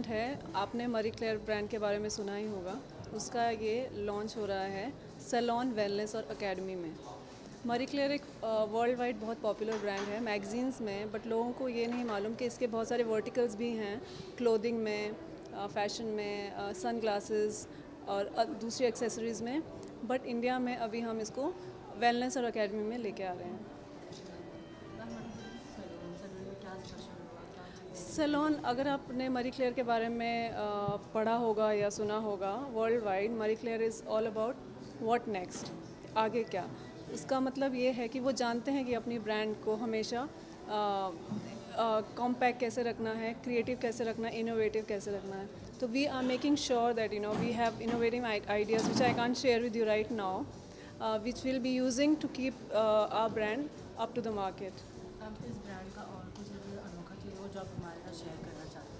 Event है, आपने मरी क्लेयर ब्रांड के बारे में सुना ही होगा। उसका ये लॉन्च हो रहा है सैलॉन वेलनेस और एकेडमी में। मरी क्लेयर एक वर्ल्ड वाइड बहुत पॉपुलर ब्रांड है मैगजीन्स में, बट लोगों को ये नहीं मालूम कि इसके बहुत सारे वर्टिकल्स भी हैं, क्लोथिंग में, फैशन में, सन ग्लासेस और दूसरी एक्सेसरीज़ में। बट इंडिया में अभी हम इसको वेलनेस और एकेडमी में लेके आ रहे हैं। सैलॉन, अगर आपने मरी क्लेयर के बारे में पढ़ा होगा या सुना होगा, world wide Marie Claire is all about what next, आगे क्या। उसका मतलब ये है कि वो जानते हैं कि अपनी ब्रांड को हमेशा कॉम्पैक्ट कैसे रखना है, क्रिएटिव कैसे रखना है, इनोवेटिव कैसे रखना है। तो we are making sure that we have innovative ideas which I can't share with you right now, which will be using to keep our brand up to the market. इस brand का और कुछ अनोखा चीज़ हो जो आप हमारे साथ शेयर करना चाहते हैं?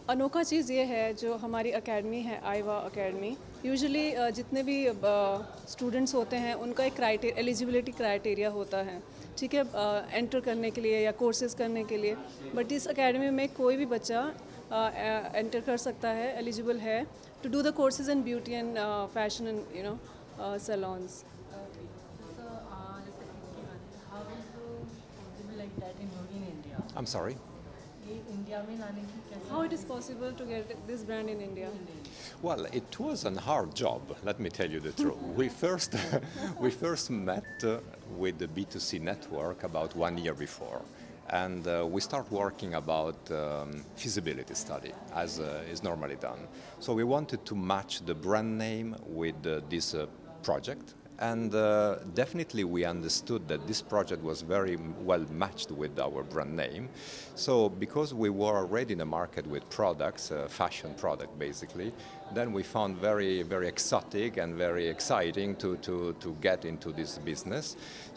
अनोखा चीज़ ये है जो हमारी एकेडमी है, आईवा एकेडमी। यूजुअली जितने भी स्टूडेंट्स होते हैं उनका एक एलिजिबिलिटी क्राइटेरिया होता है, ठीक है, एंटर करने के लिए या कोर्सेज करने के लिए। बट इस एकेडमी में कोई भी बच्चा एंटर कर सकता है, एलिजिबल है to do the courses in beauty and fashion and salons. I'm sorry? How it is possible to get this brand in India? Well, it was a hard job, let me tell you the truth. We first met with the B2C network about 1 year before. And we start working about feasibility study, as is normally done. So we wanted to match the brand name with this project. And definitely we understood that this project was very well matched with our brand name. So because we were already in the market with products, fashion product basically, then we found very, very exotic and very exciting to get into this business.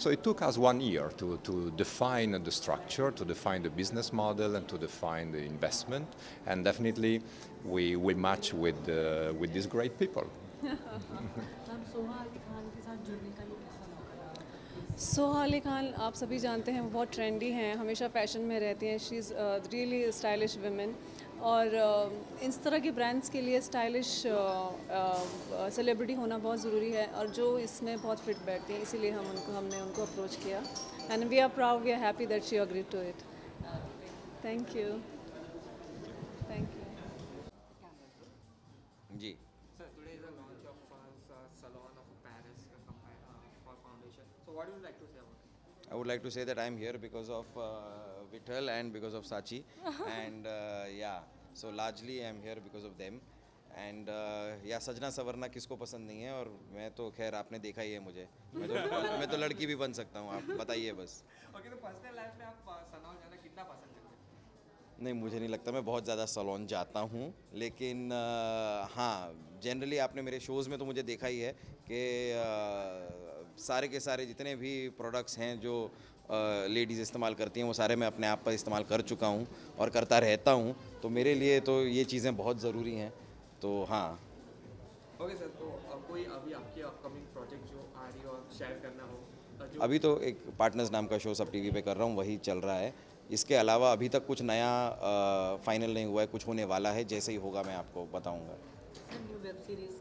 So it took us 1 year to define the structure, to define the business model and to define the investment. And definitely we match with these great people. Soha Ali Khan आप सभी जानते हैं, बहुत trendy हैं, हमेशा fashion में रहती हैं। She is really stylish women. और इस तरह के ब्रांड्स के लिए स्टाइलिश सेलिब्रिटी होना बहुत ज़रूरी है, और जो इसमें बहुत फिट बैठती हैं, इसीलिए हमने उनको अप्रोच किया। And we are proud, we are happy that she agreed to it. Thank you. Thank you जी। Sir, today is the launch of Salon of Paris for foundation. So what would you like to say about it? I would like to say that I am here because of Vittal and because of Sachi. And yeah, so largely I am here because of them. And yeah, सजना सवरना किसको पसंद नहीं है, और मैं तो खैर आपने देखा ही है मुझे, मैं तो लड़की भी बन सकता हूँ, आप बताइए बस। Okay, तो पर्सनल लाइफ में आप सैलून जाना कितना पसंद करते हैं? नहीं, मुझे नहीं लगता मैं बहुत ज़्यादा सैलून जाता हूँ, लेकिन हाँ, जनरली आपने मेरे शोज़ में तो मुझे देखा ही है कि सारे के सारे जितने भी प्रोडक्ट्स हैं जो लेडीज़ इस्तेमाल करती हैं वो सारे मैं अपने आप पर इस्तेमाल कर चुका हूँ और करता रहता हूँ, तो मेरे लिए तो ये चीज़ें बहुत ज़रूरी हैं। तो हाँ। ओके सर, तो कोई अभी आपकी अपकमिंग प्रोजेक्ट जो आ रही हो और शेयर करना हो? अभी तो एक पार्टनर्स नाम का शो सब टीवी पे कर रहा हूँ, वही चल रहा है। इसके अलावा अभी तक कुछ नया फाइनल नहीं हुआ है, कुछ होने वाला है, जैसे ही होगा मैं आपको बताऊंगा। सर, न्यू वेब सीरीज़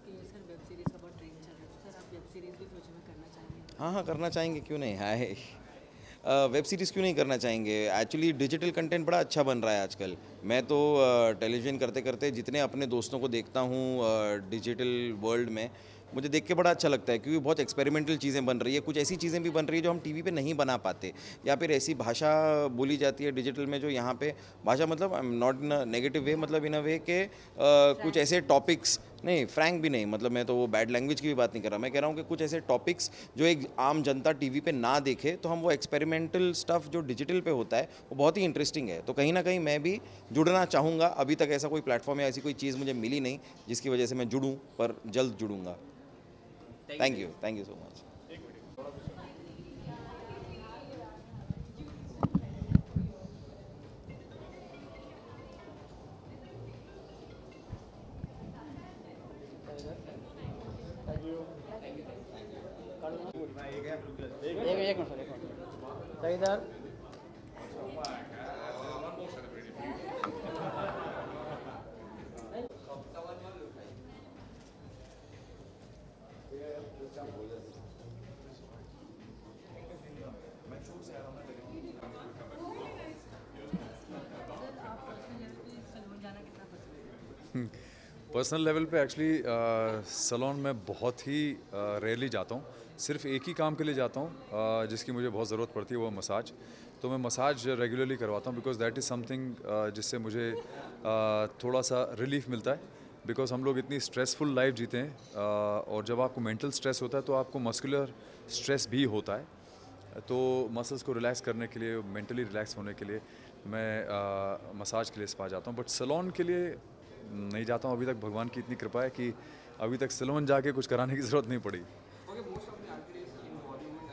का बहुत ट्रेंड चल रहा है, तो सर आप वेब सीरीज़ भी फ्यूचर में करना चाहेंगे? हाँ, करना चाहेंगे, क्यों नहीं। है वेब सीरीज़ क्यों नहीं करना चाहेंगे। एक्चुअली डिजिटल कंटेंट बड़ा अच्छा बन रहा है आजकल। मैं तो टेलीविज़न करते करते जितने अपने दोस्तों को देखता हूँ डिजिटल वर्ल्ड में, मुझे देख के बड़ा अच्छा लगता है, क्योंकि बहुत एक्सपेरिमेंटल चीज़ें बन रही है, कुछ ऐसी चीज़ें भी बन रही है जो हम टीवी पे नहीं बना पाते, या फिर ऐसी भाषा बोली जाती है डिजिटल में जो यहाँ पे भाषा, मतलब I am not in a negative way, मतलब इन अ वे के कुछ ऐसे टॉपिक्स, नहीं फ्रैंक भी नहीं, मतलब मैं तो वो बैड लैंग्वेज की भी बात नहीं कर रहा, मैं कह रहा हूँ कि कुछ ऐसे टॉपिक्स जो एक आम जनता टीवी पे ना देखे, तो हम वो एक्सपेरिमेंटल स्टफ़ जो डिजिटल पे होता है वो बहुत ही इंटरेस्टिंग है। तो कहीं ना कहीं मैं भी जुड़ना चाहूँगा। अभी तक ऐसा कोई प्लेटफॉर्म या ऐसी कोई चीज़ मुझे मिली नहीं जिसकी वजह से मैं जुड़ूँ, पर जल्द जुड़ूँगा। Thank you so much. एक मिनट सर, इधर पर्सनल लेवल पे एक्चुअली सैलून में बहुत ही रेयरली जाता हूँ. सिर्फ एक ही काम के लिए जाता हूँ जिसकी मुझे बहुत ज़रूरत पड़ती है, वो मसाज. तो मैं मसाज रेगुलरली करवाता हूँ बिकॉज दैट इज़ समथिंग जिससे मुझे थोड़ा सा रिलीफ मिलता है. बिकॉज हम लोग इतनी स्ट्रेसफुल लाइफ जीते हैं और जब आपको मेंटल स्ट्रेस होता है तो आपको मस्कुलर स्ट्रेस भी होता है. तो मसल्स को रिलैक्स करने के लिए, मेंटली रिलैक्स होने के लिए मैं मसाज के लिए स्पा जाता हूँ. बट सैलून के लिए नहीं जाता हूँ अभी तक. भगवान की इतनी कृपा है कि अभी तक सैलून जाके कुछ कराने की ज़रूरत नहीं पड़ी. Okay, most of the artists in Bollywood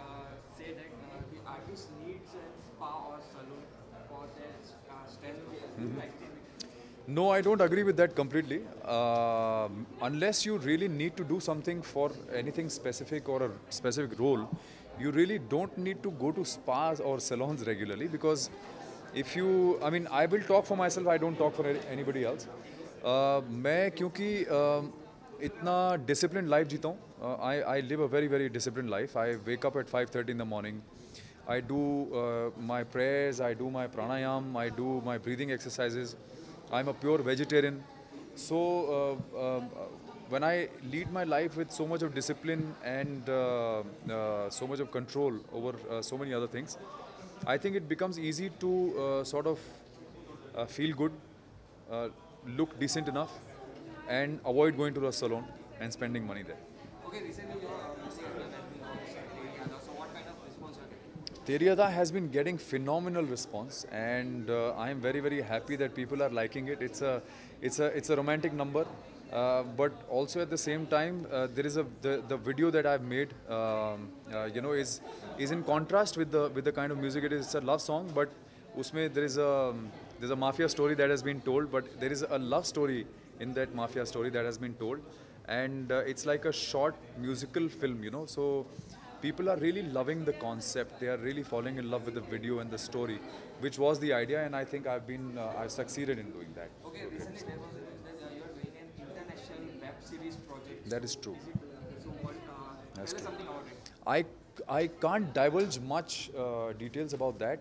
say that the artist needs a spa or salon for their stress. Do you agree with it? No, I don't agree with that completely. Unless you really need to do something for anything specific or a specific role, you really don't need to go to spas or salons regularly because if you, I mean, I will talk for myself, I don't talk for anybody else. मैं क्योंकि इतना discipline life जीता हूँ. I live a very, very disciplined life. I wake up at 5:30 in the morning. I do my prayers, I do my pranayam, I do my breathing exercises. I'm a pure vegetarian. So when I lead my life with so much of discipline and so much of control over so many other things, I think it becomes easy to sort of feel good, look decent enough, and avoid going to a salon and spending money there. Okay, recently your serial has been launched, Teriyada. So what kind of response are you getting? Teriyada has been getting phenomenal response, and I am very, very happy that people are liking it. It's a romantic number, but also at the same time there is the video that I've made, is in contrast with the kind of music it is. It's a love song, but usme there's a mafia story that has been told, but there is a love story in that mafia story that has been told, and it's like a short musical film, so people are really loving the concept. They are really falling in love with the video and the story, which was the idea, and I think I've succeeded in doing that. Okay, recently there was news that you are doing an international web series project. That is true. So what? Tell us something about it. I can't divulge much details about that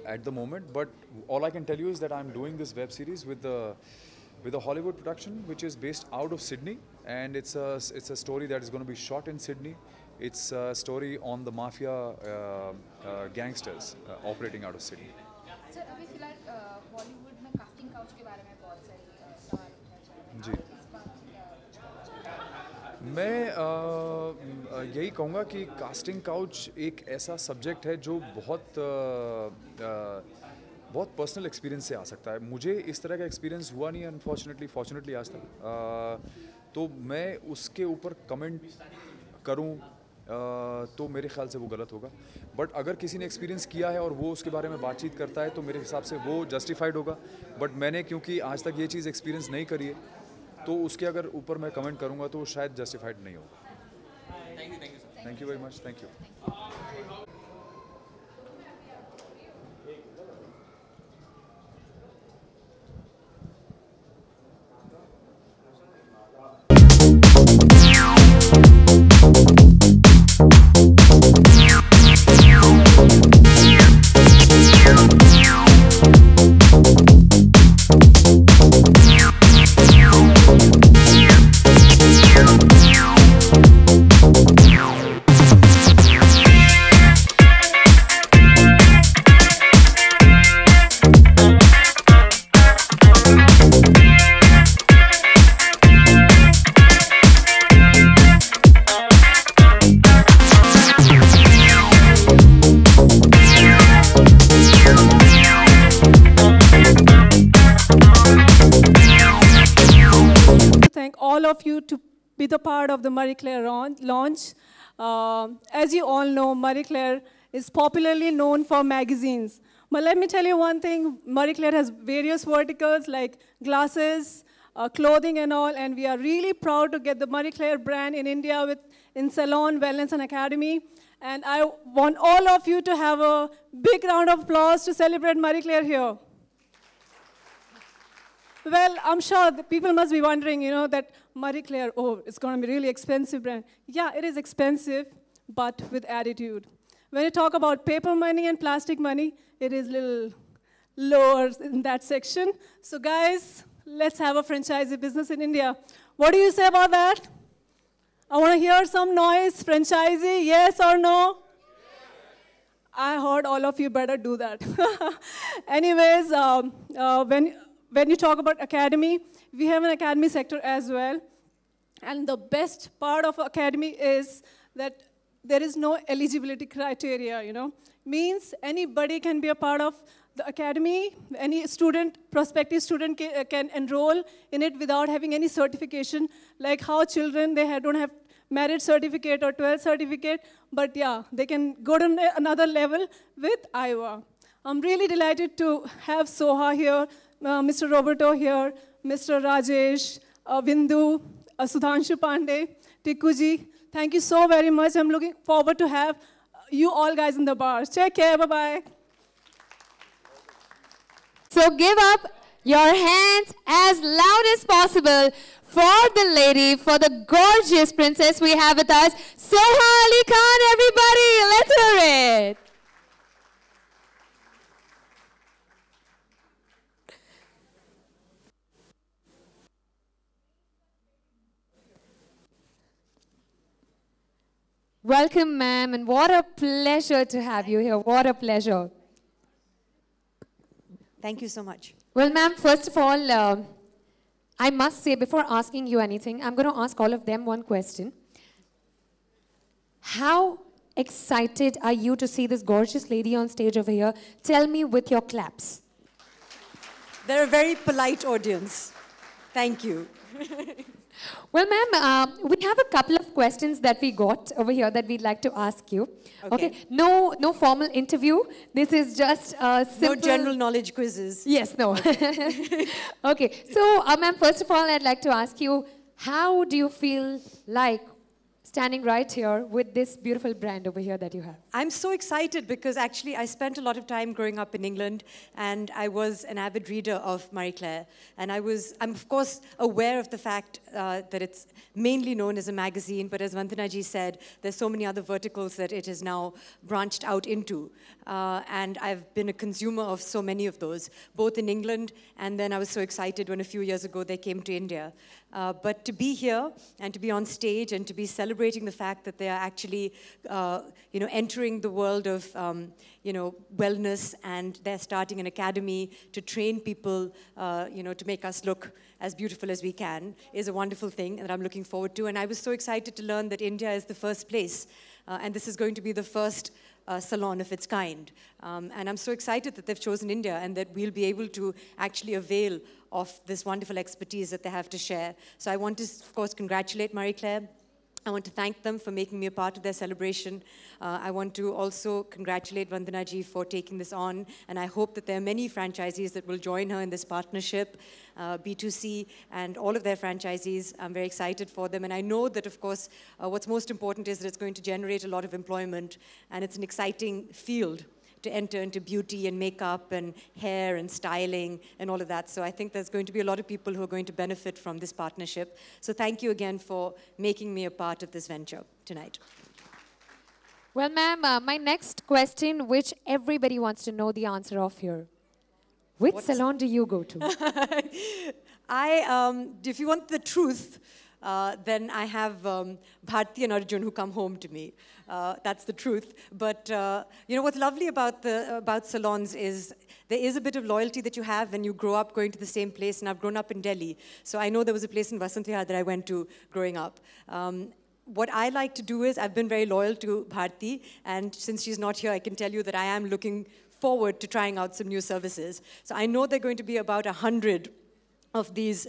at the moment, but all I can tell you is that I'm doing this web series with a Hollywood production which is based out of Sydney, and it's a story that is going to be shot in Sydney. It's a story on the mafia gangsters operating out of Sydney. Sir अभी फिलहाल बॉलीवुड में casting couch के बारे में बहुत सारी सवाल उठाए जा रहे हैं. जी. इस बात मैं यही कहूँगा कि कास्टिंग काउच एक ऐसा सब्जेक्ट है जो बहुत पर्सनल एक्सपीरियंस से आ सकता है. मुझे इस तरह का एक्सपीरियंस हुआ नहीं है फॉर्चुनेटली आज तक. तो मैं उसके ऊपर कमेंट करूं तो मेरे ख्याल से वो गलत होगा. बट अगर किसी ने एक्सपीरियंस किया है और वो उसके बारे में बातचीत करता है तो मेरे हिसाब से वो जस्टिफाइड होगा. बट मैंने क्योंकि आज तक ये चीज़ एक्सपीरियंस नहीं करी है तो उसके अगर ऊपर मैं कमेंट करूंगा तो वो शायद जस्टिफाइड नहीं होगा. Thank you very much. Thank you. All of you to be the part of the Marie Claire launch. As you all know, Marie Claire is popularly known for magazines. But let me tell you one thing, Marie Claire has various verticals like glasses, clothing and all, and we are really proud to get the Marie Claire brand in India in Salon, Wellness and Academy. And I want all of you to have a big round of applause to celebrate Marie Claire here. Well, I'm sure the people must be wondering, that Marie Claire, oh, it's going to be really expensive brand. Yeah, it is expensive, but with attitude. When you talk about paper money and plastic money, it is a little lower in that section. So guys, let's have a franchisee business in India. What do you say about that? I want to hear some noise. Franchisee, yes or no? I heard all of you better do that. Anyways, when you talk about academy, we have an academy sector as well. And the best part of academy is that there is no eligibility criteria, Means anybody can be a part of the academy. Any student, prospective student can enroll in it without having any certification, like how children, don't have merit certificate or 12th certificate, but yeah, they can go to another level with Iowa. I'm really delighted to have Soha here, Mr. Roberto here, Mr. Rajesh, Bindu, Sudhanshu Pandey, Tikuji. Thank you so very much. I'm looking forward to have you all guys in the bars. Take care. Bye-bye. So give up your hands as loud as possible for the lady, for the gorgeous princess we have with us, Soha Ali Khan, everybody. Let's hear it. Welcome, ma'am, and what a pleasure to have you here. What a pleasure. Thank you so much. Well, ma'am, first of all, I must say, before asking you anything, I'm going to ask all of them one question. How excited are you to see this gorgeous lady on stage over here? Tell me with your claps. They're a very polite audience. Thank you. Well, ma'am, we have a couple of questions that we got over here that we'd like to ask you. Okay. No formal interview. This is just simple... No general knowledge quizzes. Yes, no. Okay. So, ma'am, first of all, I'd like to ask you, how do you feel like standing right here with this beautiful brand over here that you have? I'm so excited because actually I spent a lot of time growing up in England and I was an avid reader of Marie Claire. And I'm of course aware of the fact that it's mainly known as a magazine, but as Vandana ji said, there's so many other verticals that it has now branched out into. And I've been a consumer of so many of those, both in England, and then I was so excited when a few years ago they came to India. But to be here and to be on stage and to be celebrating the fact that they are actually, entering the world of, wellness, and they're starting an academy to train people, to make us look as beautiful as we can, is a wonderful thing that I'm looking forward to. And I was so excited to learn that India is the first place, and this is going to be the first salon of its kind. And I'm so excited that they've chosen India and that we'll be able to actually avail of this wonderful expertise that they have to share. So I want to, of course, congratulate Marie Claire. I want to thank them for making me a part of their celebration. I want to also congratulate Vandana ji for taking this on, and I hope that there are many franchisees that will join her in this partnership, B2C, and all of their franchisees. I'm very excited for them, and I know that, of course, what's most important is that it's going to generate a lot of employment, and it's an exciting field to enter into beauty and makeup and hair and styling and all of that. So I think there's going to be a lot of people who are going to benefit from this partnership. So thank you again for making me a part of this venture tonight. Well, ma'am, my next question, which everybody wants to know the answer of here. Which salon do you go to? If you want the truth, then I have Bharti and Arjun who come home to me. That's the truth. But what's lovely about salons is there is a bit of loyalty that you have when you grow up going to the same place. And I've grown up in Delhi, so I know there was a place in Vasant Vihar that I went to growing up. What I like to do is I've been very loyal to Bharti, and since she's not here, I can tell you that I am looking forward to trying out some new services. So I know there are going to be about 100 of these,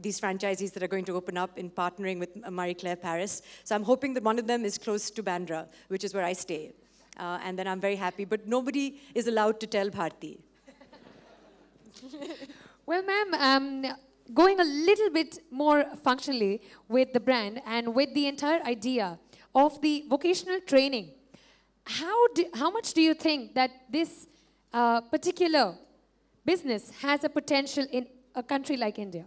these franchisees that are going to open up in partnering with Marie Claire Paris. So I'm hoping that one of them is close to Bandra, which is where I stay. And then I'm very happy. But nobody is allowed to tell Bharti. Well, ma'am, going a little bit more functionally with the brand and with the entire idea of the vocational training, how much do you think that this particular business has a potential in a country like India?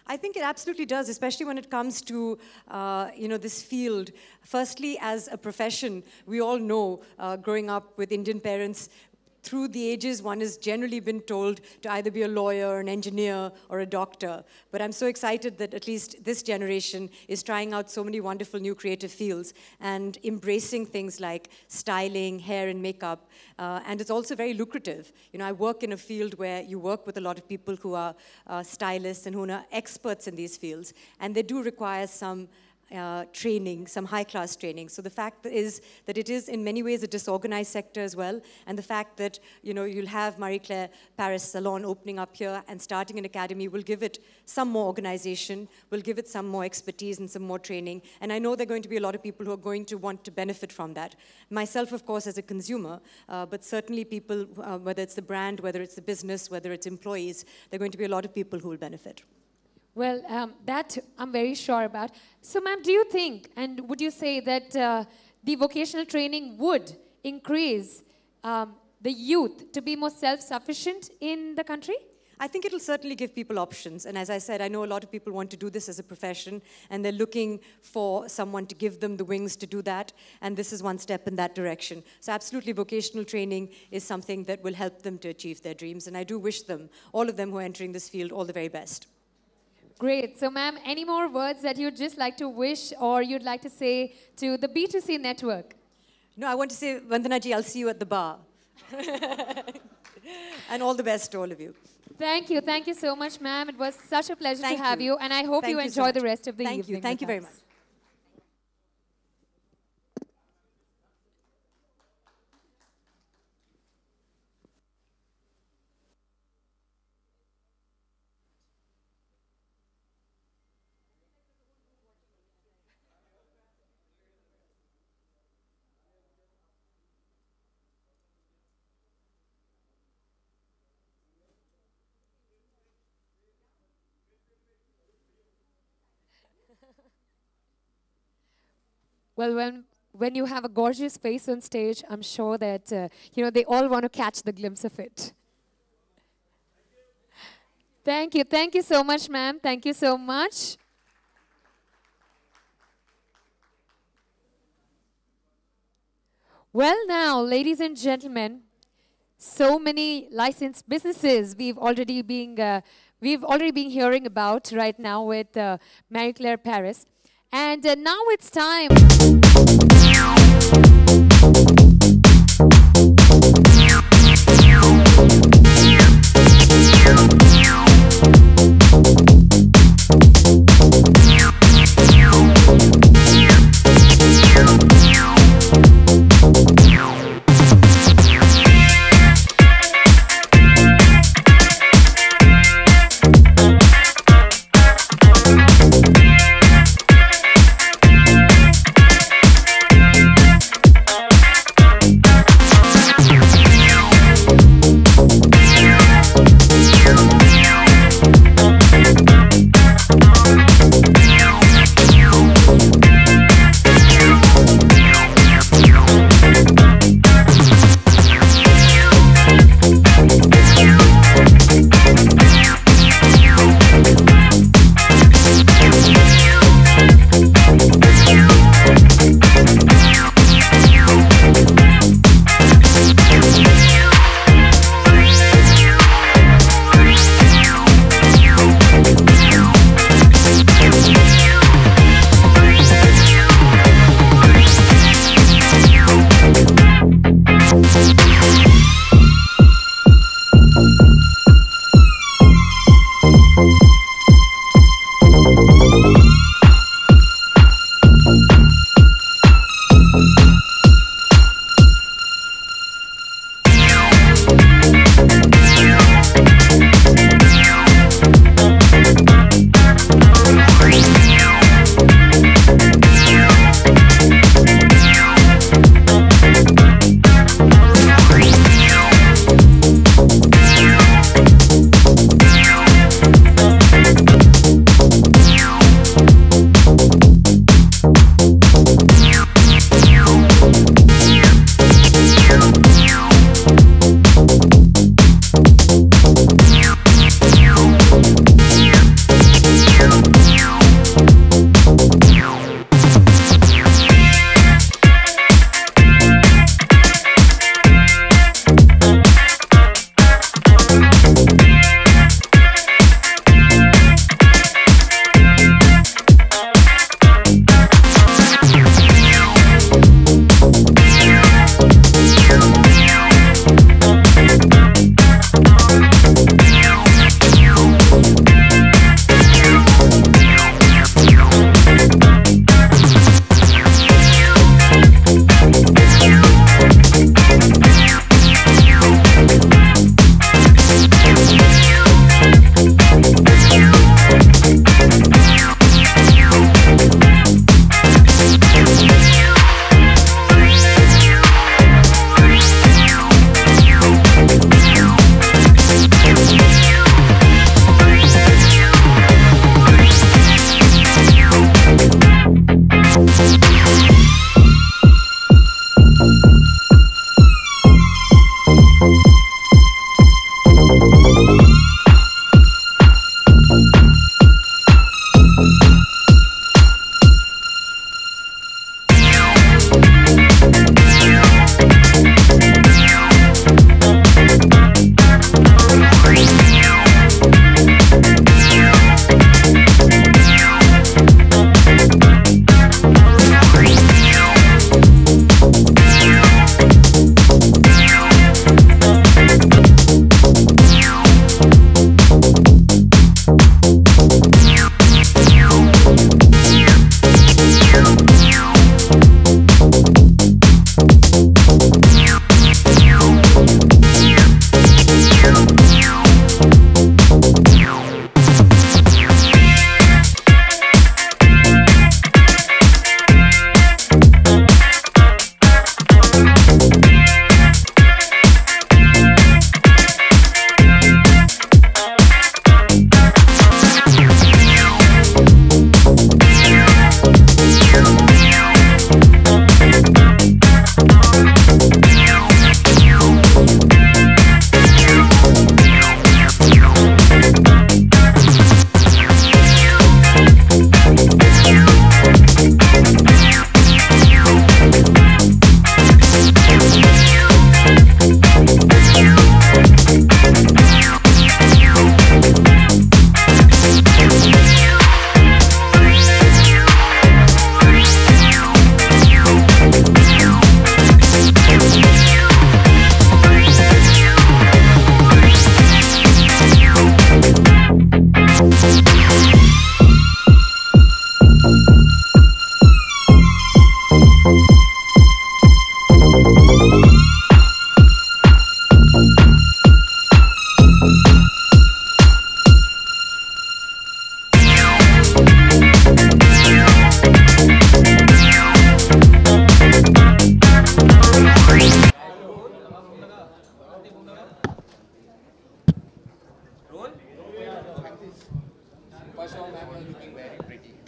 I think it absolutely does, especially when it comes to, this field. Firstly, as a profession, we all know, growing up with Indian parents, through the ages, one has generally been told to either be a lawyer, an engineer, or a doctor. But I'm so excited that at least this generation is trying out so many wonderful new creative fields and embracing things like styling, hair and makeup. And it's also very lucrative. I work in a field where you work with a lot of people who are stylists and who are experts in these fields. And they do require some training, some high-class training. So the fact is that it is in many ways a disorganized sector as well, and the fact that you'll have Marie Claire Paris Salon opening up here and starting an academy will give it some more organization, will give it some more expertise and some more training, and I know there are going to be a lot of people who are going to want to benefit from that. Myself, of course, as a consumer, but certainly people, whether it's the brand, whether it's the business, whether it's employees, there are going to be a lot of people who will benefit. Well, that I'm very sure about. So, ma'am, do you think, and would you say that the vocational training would increase the youth to be more self-sufficient in the country? I think it'll certainly give people options. And as I said, I know a lot of people want to do this as a profession, and they're looking for someone to give them the wings to do that. And this is one step in that direction. So absolutely, vocational training is something that will help them to achieve their dreams. And I do wish them, all of them who are entering this field, all the very best. Great. So, ma'am, any more words that you'd just like to wish or you'd like to say to the B2C network? No, I want to say, Vandana ji, I'll see you at the bar. And all the best to all of you. Thank you. Thank you so much, ma'am. It was such a pleasure to have you. And I hope you enjoy the rest of the evening. Thank you very much. Well, when you have a gorgeous face on stage, I'm sure that, they all want to catch the glimpse of it. Thank you. Thank you so much, ma'am. Thank you so much. Well, now, ladies and gentlemen, so many licensed businesses we've already been hearing about right now with Marie Claire Paris. And now it's time.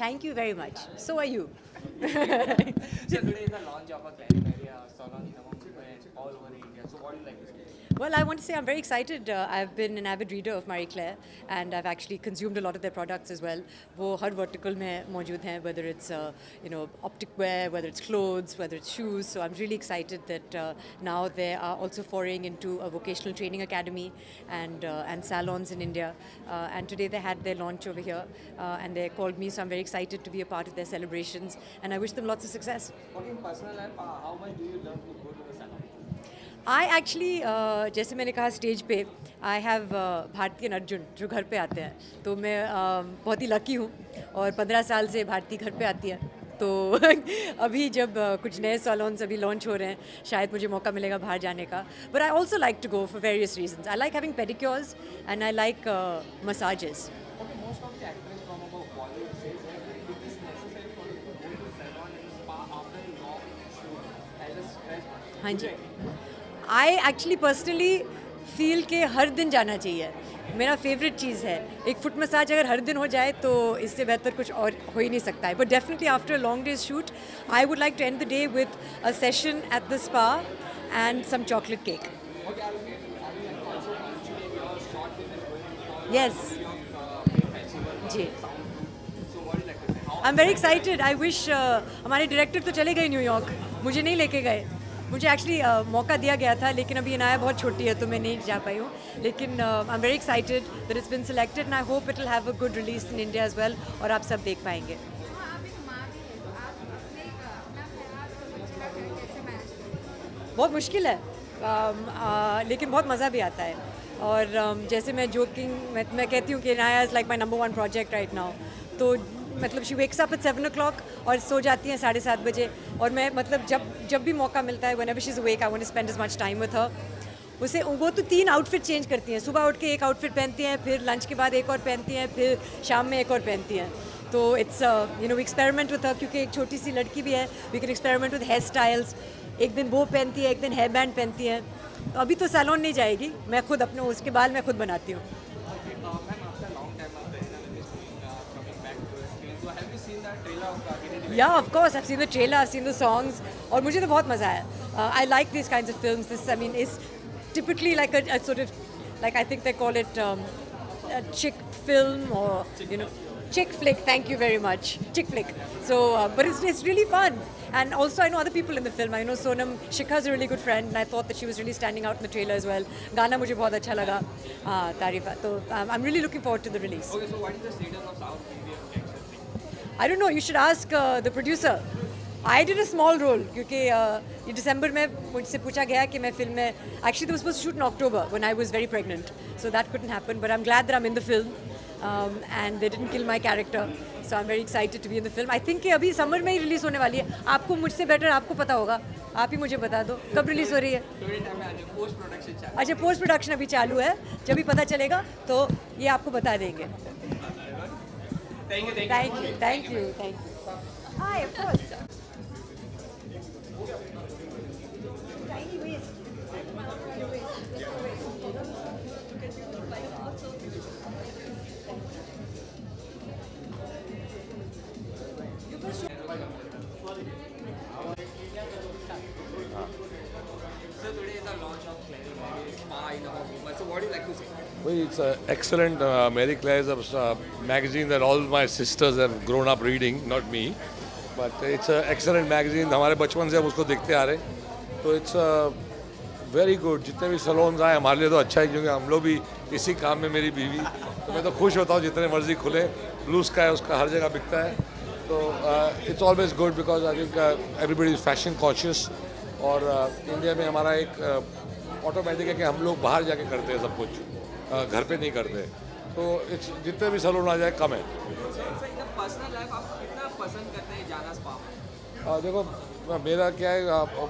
Thank you very much. So are you. So today is the launch of a Clary salon in Mumbai and all over India. So what do you like to say? Well, I want to say I'm very excited. I've been an avid reader of Marie Claire, and I've actually consumed a lot of their products as well. वो हर vertical में मौजूद हैं, whether it's optic wear, whether it's clothes, whether it's shoes. So I'm really excited that now they are also foraying into a vocational training academy and salons in India. And today they had their launch over here, and they called me. So I'm very excited to be a part of their celebrations, and I wish them lots of success. Okay, in personal life, how much do you love to go to the salon? I actually, जैसे मैंने कहा stage पे, I have Bharti and Arjun जो घर पे आते हैं, तो मैं बहुत ही लकी हूँ और 15 साल से भारती घर पे आती है, तो अभी जब कुछ नए सैलून्स अभी लॉन्च हो रहे हैं, शायद मुझे मौका मिलेगा बाहर जाने का. But I also like to go for various reasons. I like having pedicures and I like massages. Okay, most of the actors from above Bollywood says that it is necessary for you to go to salon and spa after a long shoot as a stress. हाँ जी. I actually personally feel कि हर दिन जाना चाहिए. मेरा favourite चीज़ है. एक foot massage अगर हर दिन हो जाए तो इससे बेहतर कुछ और हो ही नहीं सकता है. But definitely after a long day's shoot, I would like to end the day with a session at the spa and some chocolate cake. Yes. जी. I'm very excited. I wish हमारे डायरेक्टर तो चले गए New York, मुझे नहीं लेके गए. मुझे एक्चुअली मौका दिया गया था, लेकिन अभी इनाया बहुत छोटी है तो मैं नहीं जा पाई हूँ. लेकिन I am very excited that it's been selected and I hope it will have a good release in India as well और आप सब देख पाएंगे. बहुत मुश्किल है, लेकिन बहुत मज़ा भी आता है. और जैसे मैं जोकिंग मैं कहती हूँ कि Inaya is like my number 1 project right now. तो मतलब she wakes up at 7 o'clock और सो जाती हैं 7:30 बजे. और मैं मतलब जब भी मौका मिलता है, whenever she's awake, I want to spend as much time with her. उसे वो तो 3 आउटफिट चेंज करती हैं. सुबह उठ के एक आउटफिट पहनती हैं, फिर लंच के बाद एक और पहनती हैं, फिर शाम में एक और पहनती हैं. तो it's we experiment with her, क्योंकि एक छोटी सी लड़की भी है. We can experiment with hair styles. एक दिन वो पहनती है, एक दिन हेयर बैंड पहनती हैं. तो अभी तो सैलून नहीं जाएगी, मैं खुद अपने उसके बाल मैं खुद बनाती हूँ. Yeah, of course. I've seen the trailer, I've seen the songs, और मुझे तो बहुत मज़ा आया. I like these kinds of films. This, I mean, is typically like a sort of, like I think they call it a chick film or chick flick. Thank you very much, chick flick. So, but it's really fun. And also, I know other people in the film. I know Sonam Shikha's a really good friend, and I thought that she was really standing out in the trailer as well. गाना मुझे बहुत अच्छा लगा, तारीफ. So I'm really looking forward to the release. Okay, so what is the status of South Indian action? I don't know. You should ask the producer. I did a small role क्योंकि ये दिसंबर में मुझसे पूछा गया कि मैं film में. Actually, they were supposed to shoot in October when I was very pregnant, so that couldn't happen. But I'm glad that I'm in the film, and they didn't kill my character. So I'm very excited to be in the film. I think कि अभी summer में ही release होने वाली है. आपको मुझसे better आपको पता होगा. आप ही मुझे बता दो कब रिलीज हो रही है. अच्छा, पोस्ट प्रोडक्शन अभी चालू है. जब भी पता चलेगा तो ये आपको बता देंगे. Thank you. Hi, of course. Tiny waist. So today is the launch of Clary Spa in Mumbai. So what do you like to say? Well, it's excellent. Marie Claire is a magazine that all my sisters have grown up reading, not me. But it's an excellent magazine. हमारे बचपन से हम उसको देखते आ रहे. तो it's very good. जितने भी सैलून्स आए हमारे लिए तो अच्छा है, क्योंकि हम लोग भी इसी काम में, मेरी बीवी, तो मैं तो खुश होता हूँ जितने मर्जी खुले. ब्लू स्काई उसका हर जगह बिकता है. तो it's always good because I think everybody is fashion conscious. और इंडिया में हमारा एक ऑटोमेटिक है कि हम लोग बाहर जाके करते हैं सब कुछ, घर पे नहीं करते. तो जितने भी सैलून आ जाए कम है. देखो मेरा क्या है,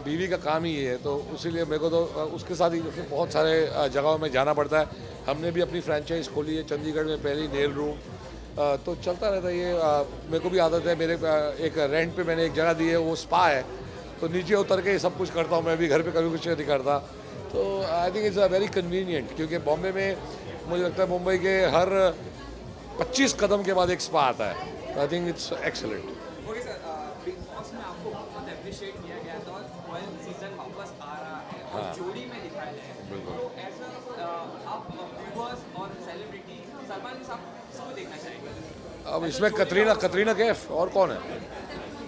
बीवी का काम ही ये है, तो इसीलिए मेरे को तो उसके साथ ही बहुत सारे जगहों में जाना पड़ता है. हमने भी अपनी फ्रेंचाइज खोली है चंडीगढ़ में, पहली नेल रूम. तो चलता रहता है ये. मेरे को भी आदत है. मेरे एक रेंट पे मैंने एक जगह दी है, वो स्पा है, तो नीचे उतर के सब कुछ करता हूँ. मैं भी घर पे कभी कुछ नहीं करता. तो I think it's very convenient, क्योंकि बॉम्बे में मुझे लगता है मुंबई के हर 25 कदम के बाद एक स्पा आता है. I think it's excellent. Okay sir, big boss में आपको बहुत अप्रिशिएट किया गया था और 12 सीजन वापस आ रहा है और जोड़ी में दिखाया जाएगा. बिल्कुल. तो ऐसा आप व्यूअर्स और सेलिब्रिटी सलमान के साथ किसको देखना चाहेंगे? अब इसमें कतरीना कैफ और कौन है?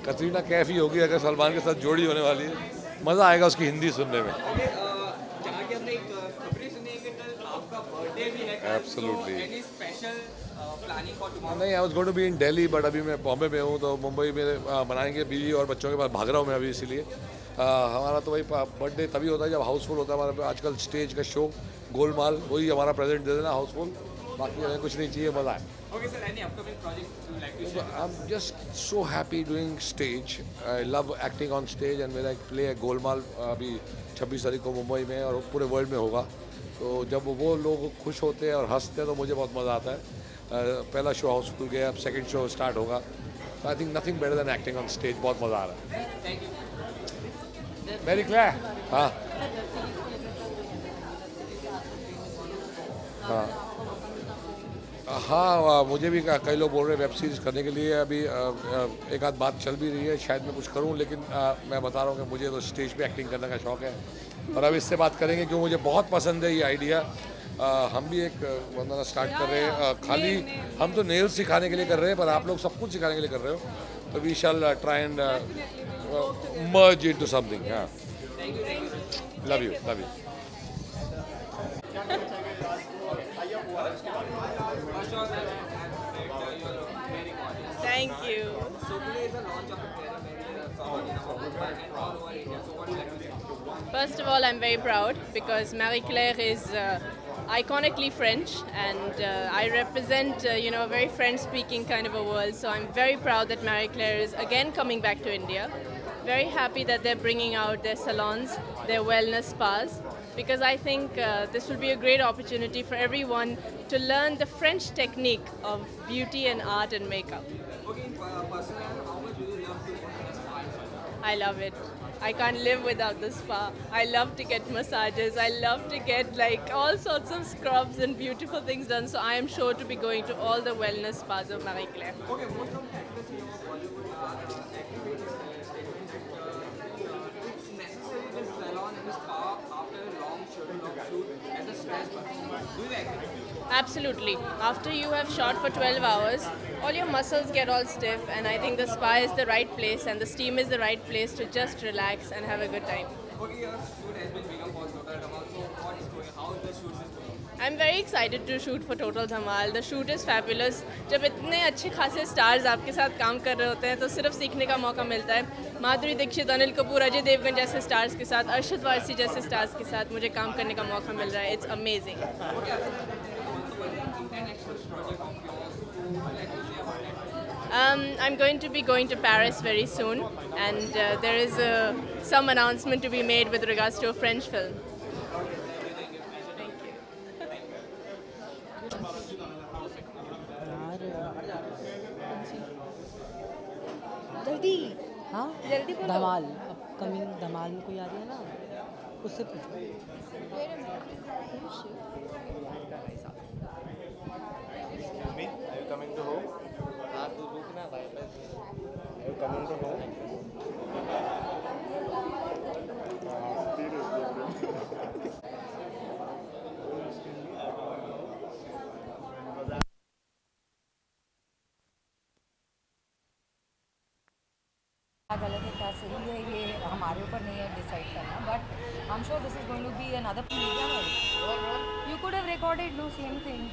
कतरीना कैफ ही होगी अगर सलमान के साथ जोड़ी होने वाली है. मज़ा आएगा उसकी हिंदी सुनने में. जहाँ की हमने एक खबरें सुनी है कि कल आपका बर्थडे भी है. Absolutely. Any special planning for tomorrow? नहीं, I was going to be in Delhi but अभी मैं बॉम्बे में हूँ तो मुंबई में बनाएंगे. बीवी और बच्चों के पास भाग रहा हूँ मैं अभी, इसीलिए हमारा तो वही बर्थडे तभी होता है जब हाउसफुल होता है. हमारा आजकल स्टेज का शो गोलमाल, वही हमारा प्रेजेंट दे देना हाउसफुल. बाकी हमें कुछ नहीं चाहिए, मज़ा है. Okay sir, any upcoming project you like to share? I'm just so happy doing stage. I love acting on stage and when I play a Golmaal अभी 26 तारीख को मुंबई में और पूरे वर्ल्ड में होगा. तो जब वो लोग खुश होते हैं और हंसते हैं तो मुझे बहुत मज़ा आता है. पहला शो हाउसफुल गया, अब सेकंड शो स्टार्ट होगा. तो I think nothing better than acting on stage. बहुत मज़ा आ रहा है. मेरी क्लेयर. हाँ हाँ, मुझे भी कई लोग बोल रहे हैं वेब सीरीज़ करने के लिए. अभी एक आध बात चल भी रही है, शायद मैं कुछ करूं, लेकिन मैं बता रहा हूं कि मुझे तो स्टेज पे एक्टिंग करने का शौक़ है. और अब इससे बात करेंगे क्यों मुझे बहुत पसंद है ये आइडिया. हम भी एक वंदना स्टार्ट कर रहे हैं. खाली हम तो नेल्स सिखाने के लिए कर रहे हैं, पर आप लोग सब कुछ सिखाने के लिए कर रहे हो. तो we shall try and merge into something. हाँ, love you, love you. Thank you. So today is the launch of a First of all, I'm very proud because Marie Claire is iconically French, and I represent, a very French-speaking kind of a world. So I'm very proud that Marie Claire is again coming back to India. Very happy that they're bringing out their salons, their wellness spas, because I think this will be a great opportunity for everyone to learn the French technique of beauty and art and makeup. Okay, personally, how much do you love to work in a spa? I love it. I can't live without the spa. I love to get massages. I love to get like all sorts of scrubs and beautiful things done. So I am sure to be going to all the wellness spas of Marie Claire. Okay, most of the actors in Bollywood are activate this statement that it's necessary to salon and spa after a long shoot as a stress buffer. Do you agree? Absolutely. After you have shot for 12 hours, all your muscles get all stiff, and I think the spa is the right place and the steam is the right place to just relax and have a good time. Okay, your shoot has been become for Total Dhamal. So what is going? How the shoot is going? I'm very excited to shoot for Total Dhamal. The shoot is fabulous. जब इतने अच्छे खासे stars आपके साथ काम कर रहे होते हैं तो सिर्फ सीखने का मौका मिलता है. माधुरी दीक्षित, अनिल कपूर, अजय देवगन जैसे स्टार्स के साथ, अरशद वारसी जैसे स्टार्स के साथ मुझे काम करने का मौका मिल रहा है. It's amazing. I'm going to be going to Paris very soon, and there is some announcement to be made with regards to a French film. जल्दी. हाँ जल्दी बोलो. धमाल, अपकमिंग धमाल में कोई आ रही है ना, उससे पूछो. Coming to home? हाँ तू रुकना भाई. Are you coming to home? क्या गलत है क्या सही है ये हमारे ऊपर नहीं है डिसाइड करना, but I am sure this is going to be another media. You could have recorded no same thing.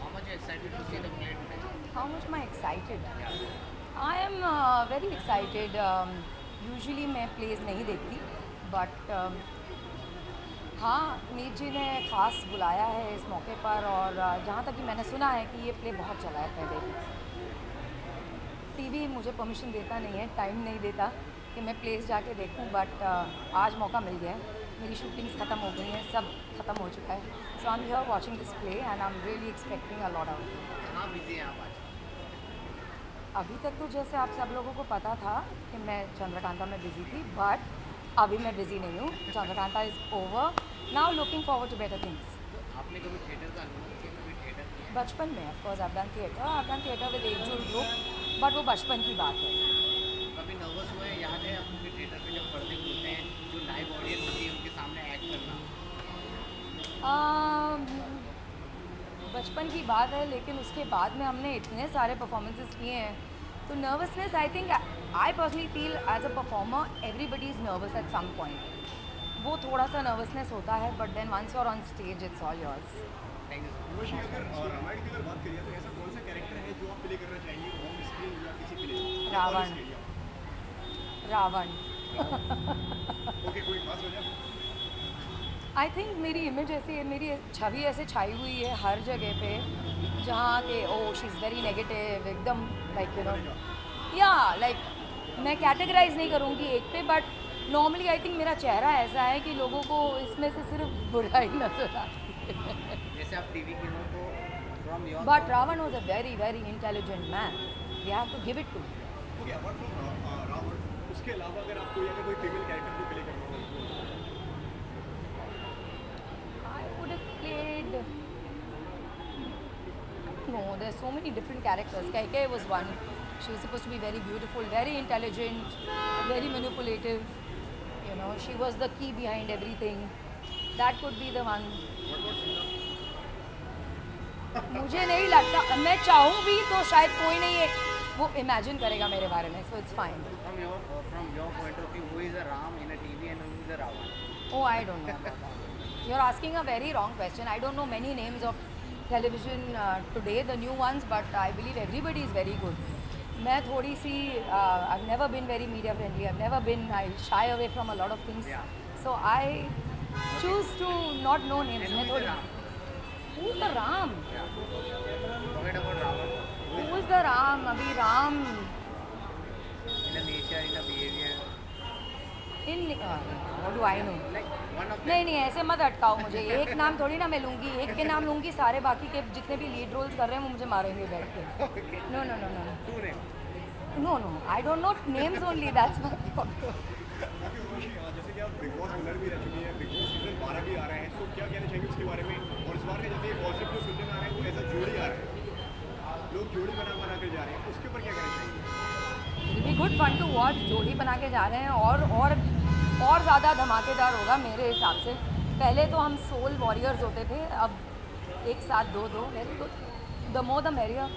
How much are you excited to see the play today? How much am I excited? I am very excited. Usually मैं plays नहीं देखती, but हाँ मीर जी ने ख़ास बुलाया है इस मौके पर, और जहाँ तक कि मैंने सुना है कि ये प्ले बहुत चला है पहले. टीवी मुझे परमिशन देता नहीं है, टाइम नहीं देता कि मैं प्लेस जाके देखूं, बट आज मौका मिल गया है. मेरी शूटिंग्स ख़त्म हो गई हैं, सब ख़त्म हो चुका है. So I am here watching this play and I am really expecting a lot out. कहाँ बिजी हैं आप आज? अभी तक तो जैसे आप सब लोगों को पता था कि मैं चंद्रकांता में बिजी थी, बट अभी मैं बिजी नहीं हूँ. Chandrakanta is over now, looking forward to better things. आपने कभी थिएटर का अनुभव किया? कभी थिएटर किया? बचपन में of course I've done theatre with age group, but वो बचपन की बात है. कभी नर्वस हुए? याद है आपको कि थिएटर पे जब पर्दे खुलते हैं, जो लाइव ऑडियंस होती है उनके सामने एक्ट करना? बचपन की बात है, लेकिन उसके बाद में हमने इतने सारे परफॉर्मेंसेस किए हैं, तो nervousness I think I personally feel as a performer everybody is nervous at some point. वो थोड़ा सा नर्वसनेस होता है, but then once you are on stage it's all yours. Ramayan की अगर बात करिए तो ऐसा कौन सा कैरेक्टर है जो आप प्ले करना चाहेंगे ऑन स्क्रीन या किसी प्ले? रावण. ओके, कोई खास वजह? आई थिंक मेरी इमेज ऐसी है, मेरी छवि ऐसे छाई हुई है हर जगह पे, जहाँ के शी इज़ वेरी नेगेटिव एकदम, लाइक यू नो, या लाइक मैं कैटेगराइज नहीं करूँगी एक पे, बट नॉर्मली आई थिंक मेरा चेहरा ऐसा है कि लोगों को इसमें से सिर्फ बुराई नजर आती है. जैसे आप टीवी की हो तो from your, but Ravan was a very very intelligent man, we have to give it to. Okay, apart from Ravan, उसके अलावा अगर आपको कोई फीमेल कैरेक्टर को प्ले करना हो? No, there's so many different characters. Kaikeyi was one. She was supposed to be very beautiful, very intelligent, very manipulative. You know, she was the key behind everything. That could be the one. मुझे नहीं लगता, मैं चाहूँ भी तो शायद कोई नहीं है वो इमेजिन करेगा मेरे बारे में, so it's fine. From your point of view, who is a Ram in a TV and who is a Ravan? Oh, I don't know about that. You're asking a very wrong question. I don't know many names of television today, the new ones, but I believe everybody is very good. मैं थोड़ी सी I've never been very media friendly. I've never been, I shy away from a lot of things. So I choose to not know names. मैं थोड़ी. Who's the Ram? Forget about Ravan. Who's the Ram? अभी Ram. In a nature, in a behavior. What do I know? Like one of नहीं ऐसे मत अटकाओ मुझे. एक नाम थोड़ी ना मैं लूँगी, एक के नाम लूँगी, सारे बाकी के जितने भी लीड रोल्स कर रहे हैं वो मुझे मारेंगे बैठ के. No. No, I don't know names only. That's my problem. जैसे कि आप बिग बॉस विनर भी रह चुकी हैं, बिग बॉस सीजन 12 भी आ रहे हैं, तो क्या कहना चाहेंगे उसके बारे में? और इस बार का जैसे कॉन्सेप्ट जो सुनने में आ रहा है वो ऐसा जोड़ी आ रहा है, लोग जोड़ी बना कर जा रहे हैं, उसके ऊपर क्या कहना चाहेंगे? It'll be good fun to watch. जोड़ी बना के जा रहे हैं और ज़्यादा धमाकेदार होगा मेरे हिसाब से. पहले तो हम सोल वॉरियर्स होते थे, अब एक साथ दो very good. The more the merrier.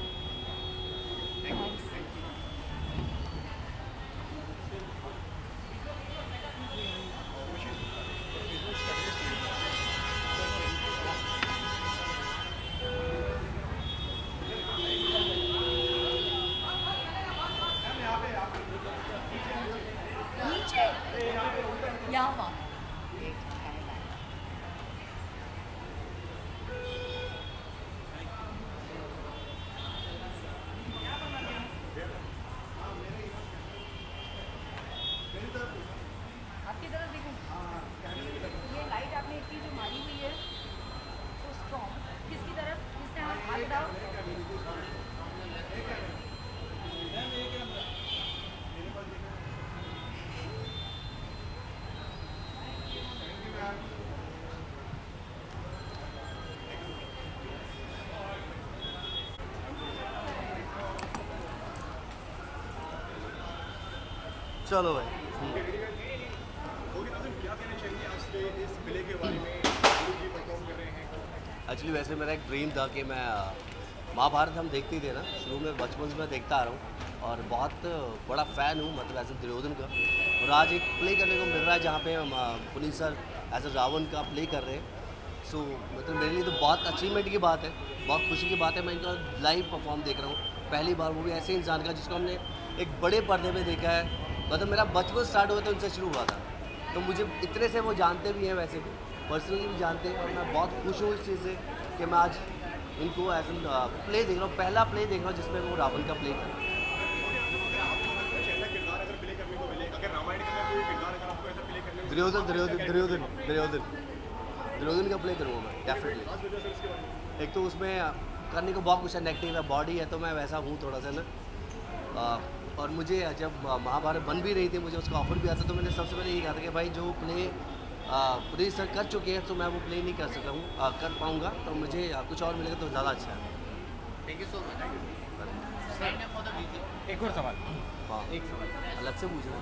चलो भाई. एक्चुअली वैसे मेरा एक ड्रीम था कि मैं महाभारत हम देखते ही थे ना शुरू में, बचपन से मैं देखता आ रहा हूँ और बहुत बड़ा फ़ैन हूँ, मतलब एज ए दुर्योधन का. और आज एक प्ले करने को मिल रहा है जहाँ पे Puneet sir as a Ravan का प्ले कर रहे हैं. सो मतलब मेरे लिए तो बहुत अचीवमेंट की बात है, बहुत खुशी की बात है. मैं इनका लाइव परफॉर्म देख रहा हूँ पहली बार, वो भी ऐसे इंसान का जिसको हमने एक बड़े पर्दे में देखा है. मतलब मेरा बचपन स्टार्ट हुआ था उनसे शुरू हुआ था, तो मुझे इतने से वो जानते भी हैं, वैसे भी पर्सनली भी जानते हैं. और मैं बहुत खुश हूँ इस चीज़ से कि मैं आज इनको एज एन प्ले देख रहा हूँ, पहला प्ले देख रहा हूँ जिसमें वो रावण का प्ले कर. दुर्योधन का प्ले करूँगा मैं डेफिनेटली. एक तो उसमें करने को बहुत कुछ है, नेगेटिव है, बॉडी है, तो मैं वैसा हूँ थोड़ा सा ना. और मुझे जब महाभारत बन भी रही थी, मुझे उसका ऑफर भी आता, तो मैंने सबसे पहले यही कहा था कि भाई जो प्ले पुनीत सर कर चुके हैं तो मैं वो प्ले नहीं कर सकता हूँ, कर पाऊँगा, तो मुझे कुछ और मिलेगा तो ज़्यादा अच्छा है. Thank you so much. Sign up for the video. एक और सवाल। हाँ एक सवाल अलग से पूछो।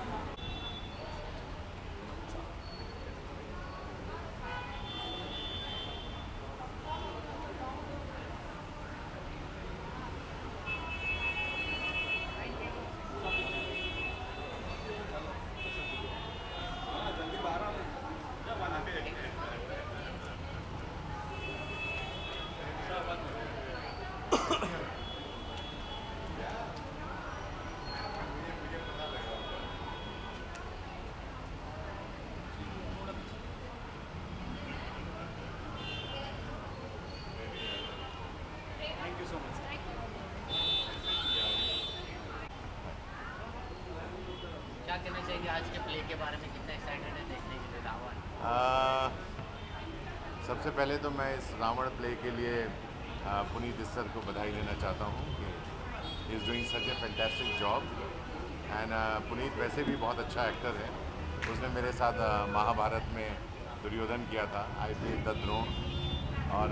क्या कहना चाहिए आज के प्ले के बारे में, कितना एक्साइटेड है देखने के लिए रावण? सबसे पहले तो मैं इस रावण प्ले के लिए पुनीत सर को बधाई देना चाहता हूँ कि he is doing such A fantastic job and Puneet वैसे भी बहुत अच्छा एक्टर है। उसने मेरे साथ महाभारत में दुर्योधन किया था, आई प्लेड द द्रोण, और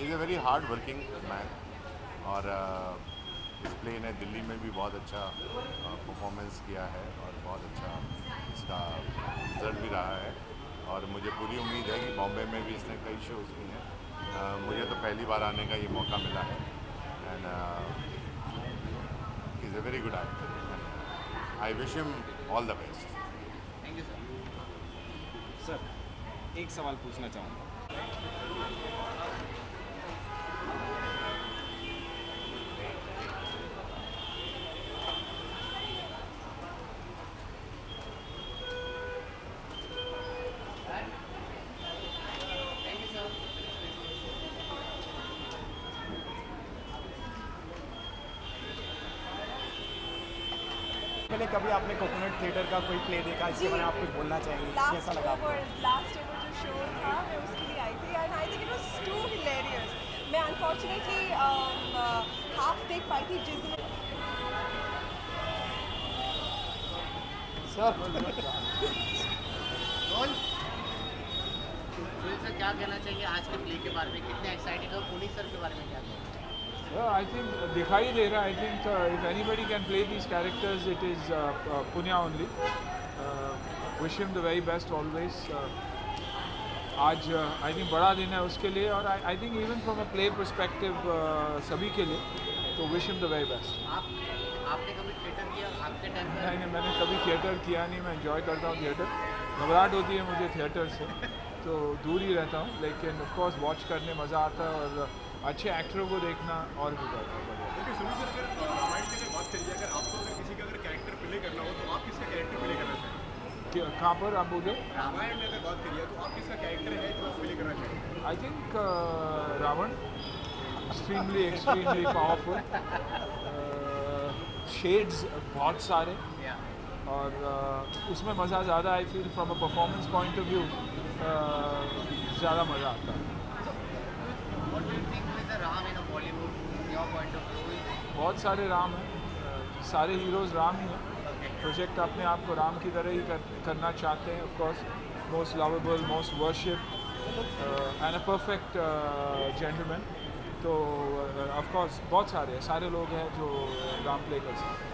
is a very hard working man. और इस प्ले ने दिल्ली में भी बहुत अच्छा परफॉर्मेंस किया है और बहुत अच्छा इसका रिजल्ट भी रहा है। और मुझे पूरी उम्मीद है कि बॉम्बे में भी इसने कई शोज़ की हैं। मुझे तो पहली बार आने का ये मौका मिला है and is a very good actor. I wish him all the best. Thank you sir. Sir एक सवाल पूछना चाहूँगा। पहले कभी आपने कोकोनट थिएटर का कोई प्ले देखा, इसके बारे में आप कुछ बोलना चाहेंगे, कैसा लगा आपको? लास्ट एवर जो शो था मैं उसके लिए आई थी and I think it was too hilarious. मैं अनफॉर्चुनेटली हाफ देख पाई थी जिस दिन सर क्या कहना चाहिए आज के प्ले के बारे में, कितने एक्साइटेड हो? पुनीत सर के बारे में क्या कहना? I think दिखाई दे रहा है। I think if anybody can play these characters, it is Punya only. Wish him the very best always. आज I think बड़ा दिन है उसके लिए, और I think even from a play perspective सभी के लिए, तो wish him the very best. आपने कभी थिएटर किया आपके टाइम पे? नहीं, मैंने कभी थिएटर किया नहीं। मैं एंजॉय करता हूँ थिएटर, घबराहट होती है मुझे थिएटर से, तो दूर ही रहता हूँ। लेकिन ऑफ कोर्स वॉच करने मज़ा आता है और अच्छे एक्टरों को देखना और भी बढ़िया। देखिए सुनील सर, अगर रामायण की अगर बात करिए, अगर आपको अगर किसी का अगर कैरेक्टर प्ले करना हो तो आप किसका कैरेक्टर प्ले करना चाहेंगे? कहाँ पर आप बोले? रामायण में अगर बात करिए तो आप किसका कैरेक्टर है जो आप प्ले करना चाहेंगे? I think Ravan, extremely powerful, shades बहुत सारे, और उसमें मज़ा ज़्यादा I feel from a performance point of view ज़्यादा मज़ा आता है। बहुत सारे राम हैं, सारे हीरोज़ राम ही हैं। प्रोजेक्ट अपने आप को राम की तरह ही करना चाहते हैं। Of course most lovable, most worship and a perfect gentleman. तो ऑफ कोर्स बहुत सारे लोग हैं जो राम प्ले कर सकते हैं।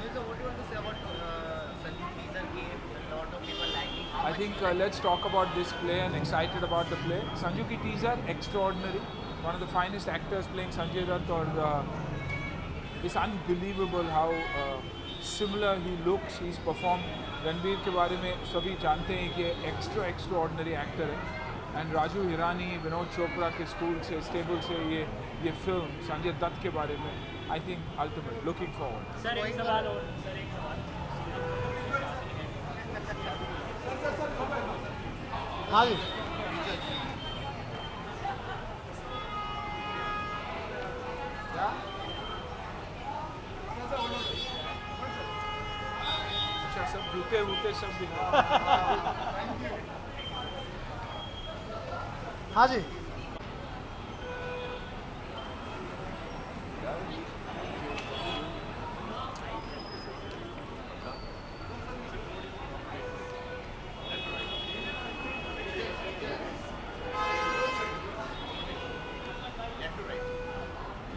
I think let's talk about this play and excited about the play. Sanju ki teaser extraordinary. One of the finest actors playing Sanjay Dutt, or it's unbelievable how similar he looks. He's performed. Ranbir के बारे में सभी जानते हैं कि extraordinary actor है. And Raju Hirani, Vinod Chopra के school से, स्टेबल से ये फिल्म संजय दत्त के बारे में, I think ultimate. Looking forward. Sir एक सवाल और, सर एक सवाल। हाँ जी। अच्छा, सब जूते वूते सब दिखा। हाँ जी।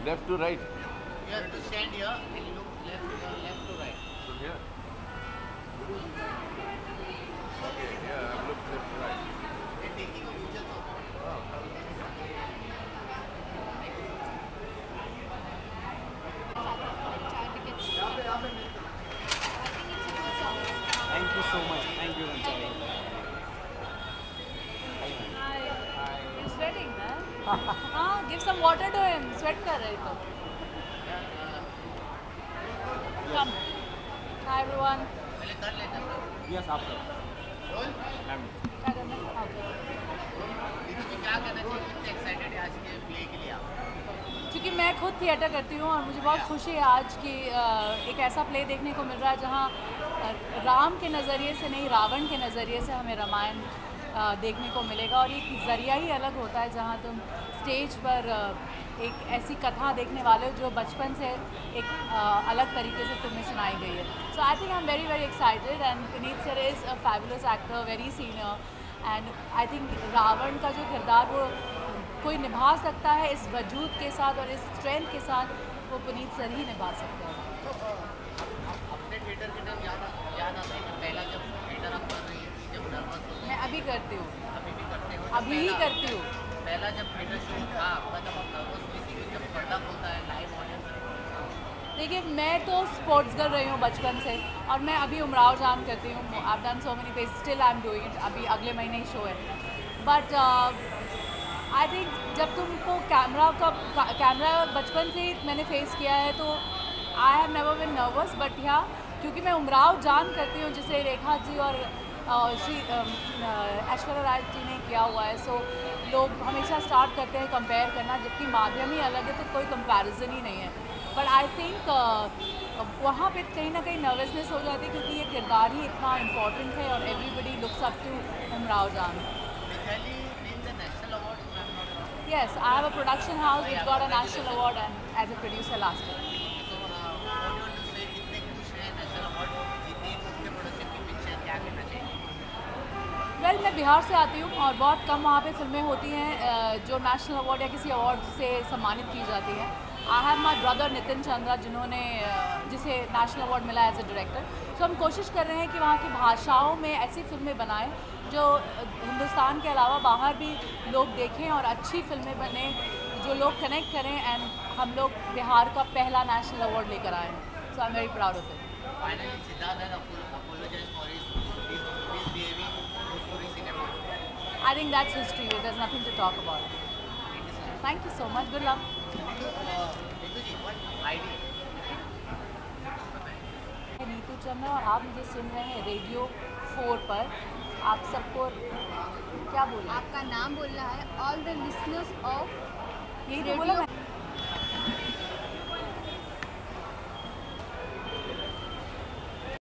left to right. You have to stand here and look left to right. From here. Okay, yeah, I've looked left to right. And taking a picture of Thank you so much. Thank you, Ranjali. Hi. You're sweating, man. Give some water to him. Sweat कर रहे तो. Come. Hi everyone. Yes, after. Ma'am. क्या करना है? Okay. क्या करना चाहिए? कितने एक्साइटेड है आज के प्ले के लिए आप? क्योंकि मैं खुद थिएटर करती हूँ और मुझे बहुत खुशी है आज कि एक ऐसा प्ले देखने को मिल रहा है जहाँ राम के नज़रिए से नहीं रावण के नज़रिए से हमें रामायण देखने को मिलेगा। और एक ज़रिया ही अलग होता है जहाँ तुम स्टेज पर एक ऐसी कथा देखने वाले हो जो बचपन से एक अलग तरीके से तुम्हें सुनाई गई है। So I think I am very very excited and Puneet sir is a fabulous actor, very senior, and I think Ravan का जो किरदार वो कोई निभा सकता है इस वजूद के साथ और इस स्ट्रेंथ के साथ, वो पुनीत सर ही निभा सकते हैं। अपने थिएटर के टाइम याद आता है कि पहला जब थिएटर आप कर रही है जब नर्वस हो मैं अभी करती हूँ, अभी भी करते हो अभी ही करती हूँ। पहला जब थिएटर शो था आपका जब आप नर्वस हुई थी जब पर्दा खुलता है लाइव ऑडियंस। देखिए मैं तो स्पोर्ट्स गर्ल रही हूँ बचपन से और मैं अभी उमराव जान करती हूँ। I have done so many place, still I am doing it. अभी अगले महीने ही शो है। बट आई थिंक जब तुमको कैमरा बचपन से ही मैंने फेस किया है तो I have never been nervous. But या क्योंकि मैं उमराव जान करती हूँ जिसे रेखा जी और श्री ऐश्वर्या राय जी ने किया हुआ है, सो लोग हमेशा स्टार्ट करते हैं कंपेयर करना, जबकि माध्यम ही अलग है तो कोई कंपैरिजन ही नहीं है। बट आई थिंक वहाँ पे कहीं ना कहीं नर्वसनेस हो जाती है क्योंकि ये किरदार ही इतना इम्पोर्टेंट है और everybody looks up to Umrao Jaan. Yes, I have a production house which got a national award and as a producer last year. Well, मैं बिहार से आती हूँ और बहुत कम वहाँ पे फिल्में होती हैं जो नेशनल अवार्ड या किसी अवार्ड से सम्मानित की जाती हैं। I have my brother Nitin Chandra जिसे नेशनल अवार्ड मिला एज ए डायरेक्टर। सो हम कोशिश कर रहे हैं कि वहाँ की भाषाओं में ऐसी फिल्में बनाएं जो हिंदुस्तान के अलावा बाहर भी लोग देखें और अच्छी फिल्में बने जो लोग कनेक्ट करें। एंड हम लोग बिहार का पहला नेशनल अवार्ड लेकर आए हैं। So I am very proud of it. I think that's history. There's nothing to talk about. Thank you so much. Good luck. Neetu Chandra और आप मुझे सुन रहे हैं रेडियो 4 पर। आप सबको क्या बोल रहे हैं? आपका नाम बोल रहा है। ऑल द लिसनर्स ऑफ यही तो बोला मैंने।